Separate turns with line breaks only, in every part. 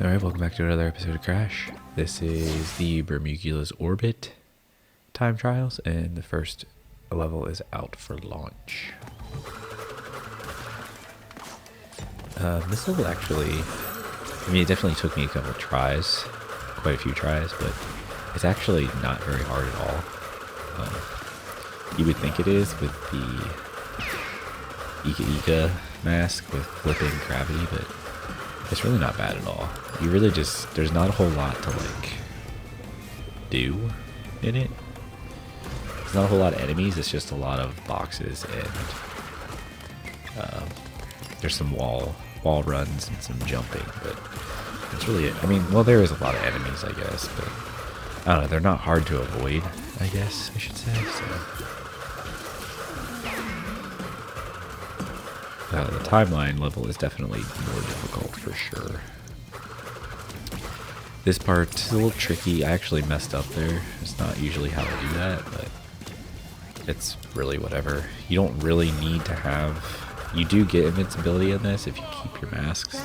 Alright, welcome back to another episode of Crash. This is the Bermugula's Orbit time trials, and the first level is out for launch. This level actually, it definitely took me a couple of tries, quite a few tries, but it's actually not very hard at all. You would think it is with the Ika Ika mask with flipping gravity, but it's really not bad at all. You really just, there's not a whole lot to like do in it. There's not a whole lot of enemies, it's just a lot of boxes, and there's some wall runs and some jumping, but that's really it. I mean, well, there is a lot of enemies, I guess, but I don't know, they're not hard to avoid, I guess I should say, so. The timeline level is definitely more difficult for sure. This part is a little tricky. I actually messed up there. It's not usually how I do that, but it's really whatever. You don't really need to have... You do get invincibility in this if you keep your masks,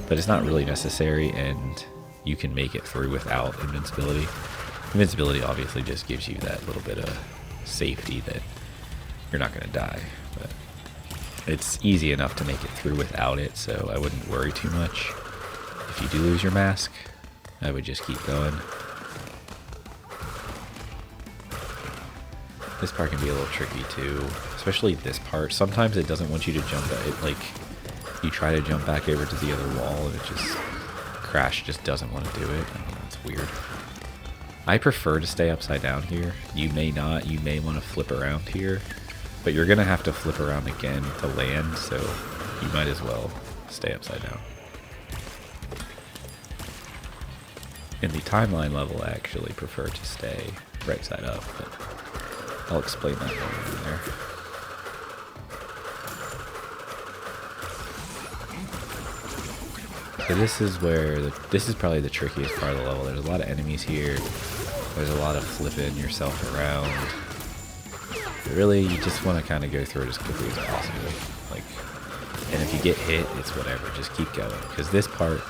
but it's not really necessary, and you can make it through without invincibility. Invincibility obviously just gives you that little bit of safety that you're not going to die, but it's easy enough to make it through without it, so I wouldn't worry too much. If you do lose your mask, I would just keep going. This part can be a little tricky too, especially this part. Sometimes it doesn't want you to jump at it, like you try to jump back over to the other wall and it just, Crash just doesn't want to do it. I don't know, it's weird. I prefer to stay upside down here. You may not, you may want to flip around here. But you're going to have to flip around again to land, so you might as well stay upside down. In the timeline level, I actually prefer to stay right side up, but I'll explain that later in there. So this is where, this is probably the trickiest part of the level. There's a lot of enemies here. There's a lot of flipping yourself around. But really, you just want to kind of go through it as quickly as possible. Like, and if you get hit, it's whatever. Just keep going. Because this part,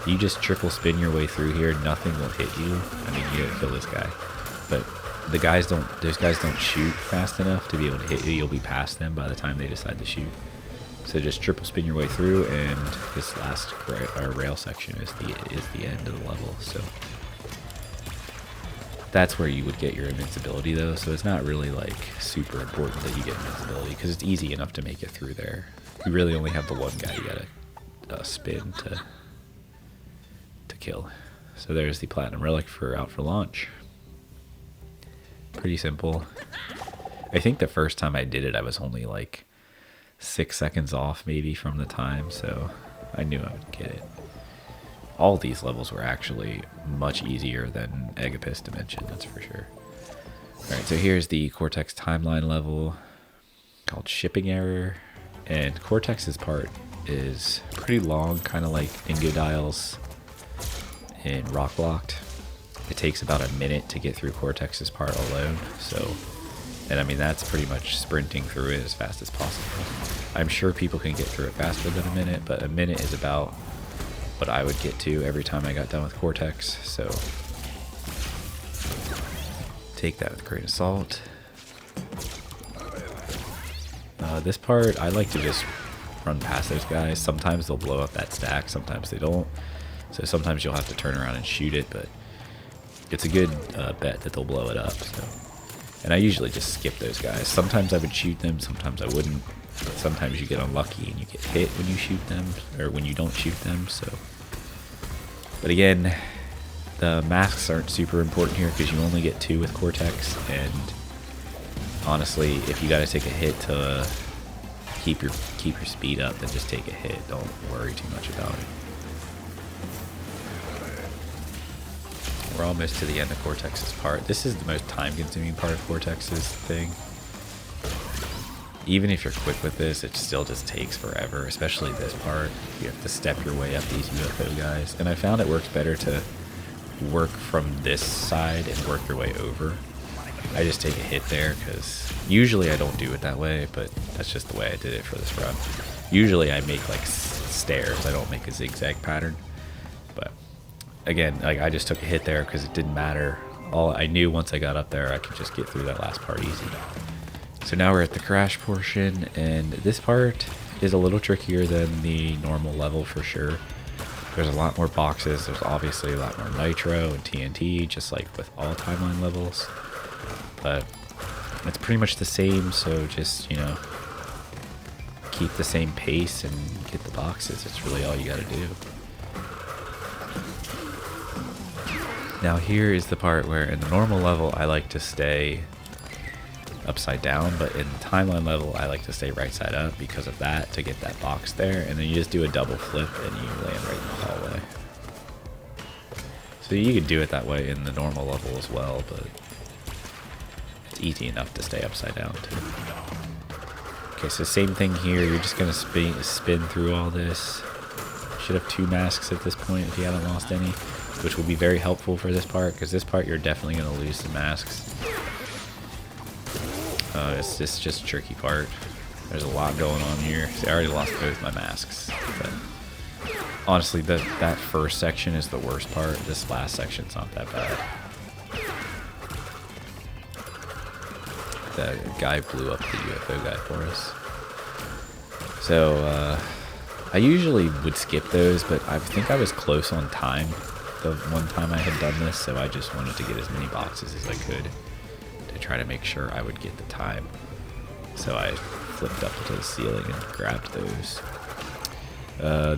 you just triple spin your way through here. Nothing will hit you. I mean, you don't kill this guy, but the guys don't. Those guys don't shoot fast enough to be able to hit you. You'll be past them by the time they decide to shoot. So just triple spin your way through, and this last rail section is the end of the level. So. That's where you would get your invincibility though, so it's not really like super important that you get invincibility because it's easy enough to make it through there. You really only have the one guy you gotta spin to kill. So there's the Platinum Relic for out for launch. Pretty simple. I think the first time I did it I was only like 6 seconds off maybe from the time, so I knew I would get it. All these levels were actually much easier than Agapis Dimension, that's for sure. Alright, so here's the Cortex Timeline level called Shipping Error. And Cortex's part is pretty long, kind of like Ingodile's in Rock Locked. It takes about a minute to get through Cortex's part alone, so... And I mean, that's pretty much sprinting through it as fast as possible. I'm sure people can get through it faster than a minute, but a minute is about what I would get to every time I got done with Cortex, so take that with a grain of salt. This part, I like to just run past those guys. Sometimes they'll blow up that stack, sometimes they don't. So sometimes you'll have to turn around and shoot it, but it's a good bet that they'll blow it up. So. And I usually just skip those guys. Sometimes I would shoot them, sometimes I wouldn't. But sometimes you get unlucky and you get hit when you shoot them, or when you don't shoot them, so. But again, the masks aren't super important here because you only get 2 with Cortex, and honestly, if you gotta take a hit to keep your speed up, then just take a hit. Don't worry too much about it. We're almost to the end of Cortex's part. This is the most time-consuming part of Cortex's thing. Even if you're quick with this, it still just takes forever, especially this part. You have to step your way up these UFO guys. And I found it works better to work from this side and work your way over. I just take a hit there because usually I don't do it that way, but that's just the way I did it for this run. Usually I make like stairs, I don't make a zigzag pattern. But again, like I just took a hit there because it didn't matter. All I knew once I got up there, I could just get through that last part easy. So now we're at the crash portion, and this part is a little trickier than the normal level for sure. There's a lot more boxes. There's obviously a lot more nitro and TNT, just like with all timeline levels. But it's pretty much the same, so just, you know, keep the same pace and get the boxes. It's really all you gotta do. Now here is the part where in the normal level I like to stay upside down, but in the timeline level I like to stay right side up because of that, to get that box there, and then you just do a double flip and you land right in the hallway. So you could do it that way in the normal level as well, but it's easy enough to stay upside down too. Okay, so same thing here, you're just gonna spin through all this. Should have 2 masks at this point if you haven't lost any, which will be very helpful for this part, because this part you're definitely gonna lose some masks. It's just a tricky part. There's a lot going on here. See, I already lost both my masks. But honestly, that first section is the worst part. This last section's not that bad. The guy blew up the UFO guy for us. So, I usually would skip those, but I think I was close on time the one time I had done this, so I just wanted to get as many boxes as I could to try to make sure I would get the time. So I flipped up to the ceiling and grabbed those.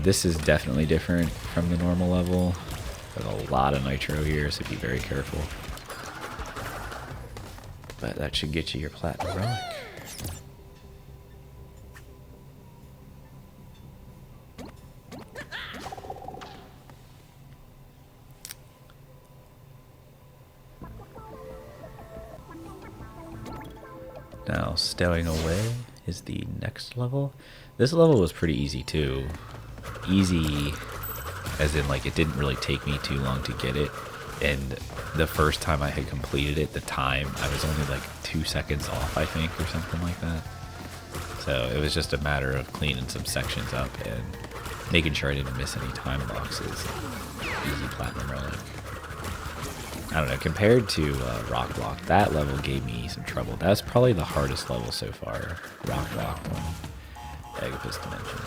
This is definitely different from the normal level. There's a lot of nitro here, so be very careful. But that should get you your platinum relic. Now, Stowing away is the next level. This level was pretty easy too. Easy as in like it didn't really take me too long to get it. And the first time I had completed it, the time, I was only like 2 seconds off, I think, or something like that. So it was just a matter of cleaning some sections up and making sure I didn't miss any time boxes. Easy platinum relic. I don't know, compared to Rock Block, that level gave me some trouble. That's probably the hardest level so far, Rock Block on Agapus Dimension.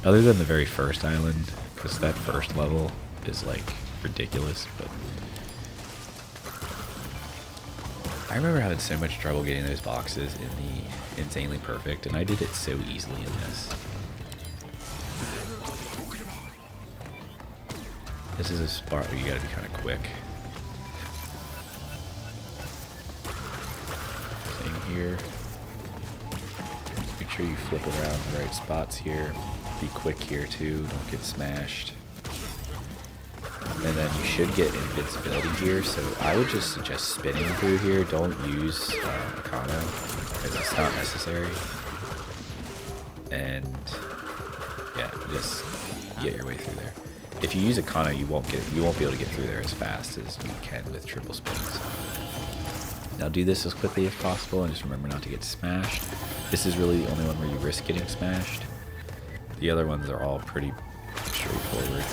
Other than the very first island, because that first level is like ridiculous, but I remember having so much trouble getting those boxes in the Insanely Perfect, and I did it so easily in this. This is a spot where you gotta be kind of quick. Same here. Make sure you flip around the right spots here. Be quick here too, don't get smashed. And then you should get invincibility here, so I would just suggest spinning through here. Don't use Econo, because it's not necessary. And yeah, just get your way through there. If you use Econo, you won't be able to get through there as fast as you can with triple spins. Now do this as quickly as possible, and just remember not to get smashed. This is really the only one where you risk getting smashed. The other ones are all pretty straightforward.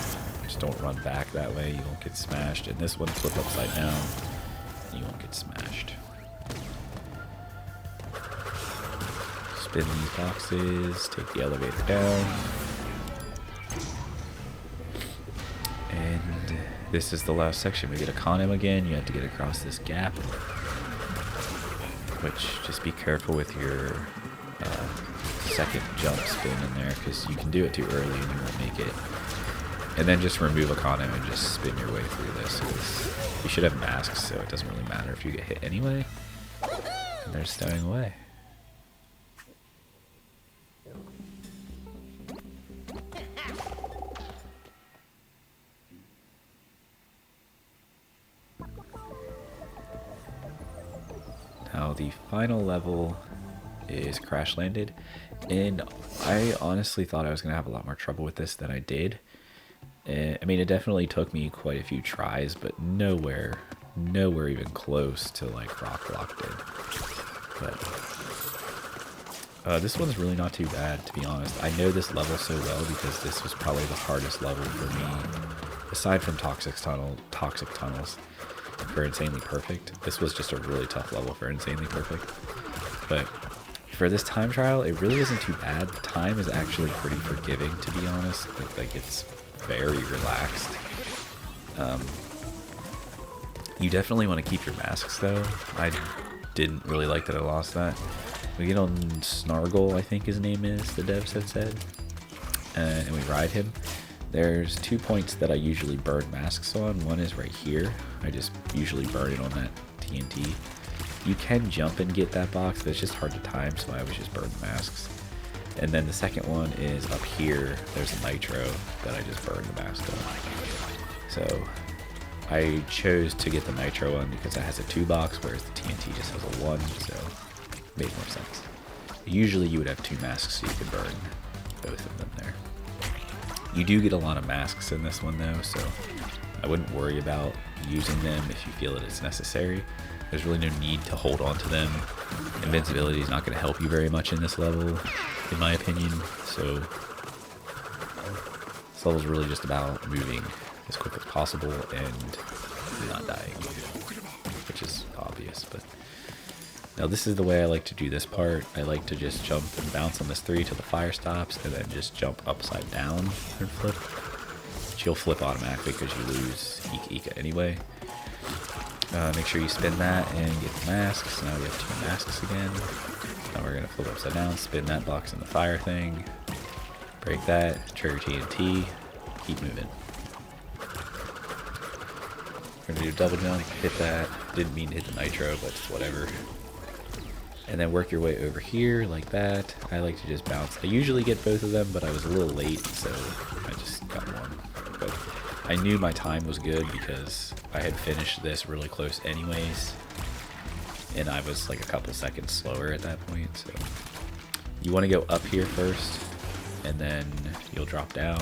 Just don't run back that way, you won't get smashed. And this one, flip upside down, you won't get smashed. Spin these boxes, take the elevator down. And this is the last section. We get a Conem again, you have to get across this gap. Which, just be careful with your second jump spin in there, because you can do it too early and you won't make it. And then just remove a Conem and just spin your way through this, because you should have masks, so it doesn't really matter if you get hit anyway. And they're stowing away. Now the final level is Crash Landed, and I honestly thought I was going to have a lot more trouble with this than I did. I mean, it definitely took me quite a few tries, but nowhere even close to like Rock Block did. But this one's really not too bad, to be honest. I know this level so well because this was probably the hardest level for me aside from toxic tunnels for Insanely Perfect, this was just a really tough level for Insanely Perfect. But for this time trial, it really isn't too bad. The time is actually pretty forgiving, to be honest. Like it's very relaxed. You definitely want to keep your masks though. I didn't really like that I lost that. We get on Snargle, I think his name is, the devs have said, and we ride him. There's 2 points that I usually burn masks on. One is right here. I just usually burn it on that TNT. You can jump and get that box, but it's just hard to time, so I always just burn the masks. And then the second one is up here. There's a nitro that I just burn the mask on. So I chose to get the nitro one because it has a 2 box, whereas the TNT just has a 1, so it made more sense. Usually you would have 2 masks so you could burn both of them there. You do get a lot of masks in this one though, so I wouldn't worry about using them if you feel that it's necessary. There's really no need to hold on to them. Invincibility is not going to help you very much in this level, in my opinion, so this level is really just about moving as quick as possible and not dying, which is obvious. But now this is the way I like to do this part. I like to just jump and bounce on this 3 till the fire stops, and then just jump upside down and flip. But you'll flip automatically because you lose Ika anyway. Make sure you spin that and get the masks. Now we have 2 masks again. Now we're going to flip upside down, spin that box in the fire thing, break that, trigger TNT, keep moving. We're going to do double jump, hit that. Didn't mean to hit the nitro, but whatever. And then work your way over here like that. I like to just bounce. I usually get both of them, but I was a little late, so I just got one. But I knew my time was good because I had finished this really close anyways, and I was like a couple seconds slower at that point. So you want to go up here first, and then you'll drop down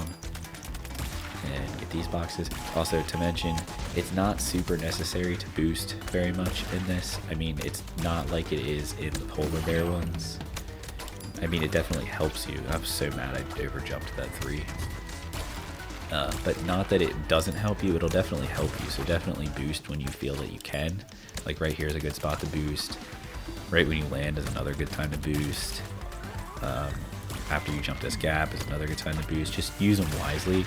and get these boxes. Also to mention, it's not super necessary to boost very much in this. I mean, it's not like it is in the polar bear ones. I mean, it definitely helps you. I'm so mad I overjumped that 3. But not that it doesn't help you, it'll definitely help you. So definitely boost when you feel that you can. Like right here is a good spot to boost. Right when you land is another good time to boost. After you jump this gap is another good time to boost. Just use them wisely.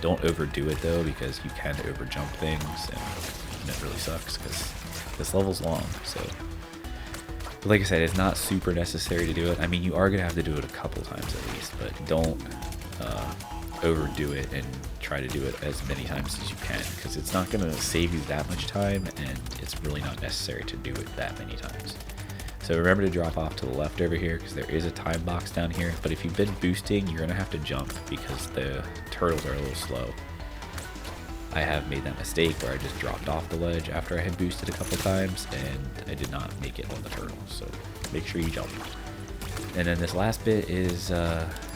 Don't overdo it though, because you can overjump things, and it really sucks because this level's long. So, but like I said, it's not super necessary to do it. I mean, you are gonna have to do it a couple times at least, but don't overdo it and try to do it as many times as you can, because it's not going to save you that much time, and it's really not necessary to do it that many times. So remember to drop off to the left over here, because there is a time box down here, but if you've been boosting, you're going to have to jump because the turtles are a little slow. I have made that mistake where I just dropped off the ledge after I had boosted a couple times, and I did not make it on the turtles, so make sure you jump. And then this last bit is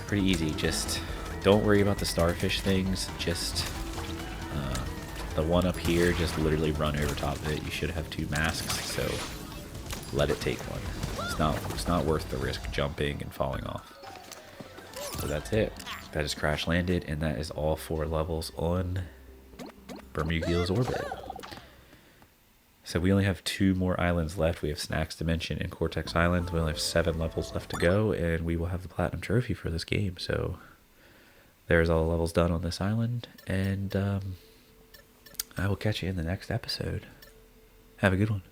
pretty easy. Just don't worry about the starfish things, just the one up here, just literally run over top of it. You should have 2 masks, so let it take one. It's not worth the risk jumping and falling off. So that's it. That is crash landed, and that is all 4 levels on Bermugula's orbit. So we only have 2 more islands left. We have Snacks Dimension and Cortex Island. We only have 7 levels left to go, and we will have the Platinum Trophy for this game. So there's all the levels done on this island, and I will catch you in the next episode. Have a good one.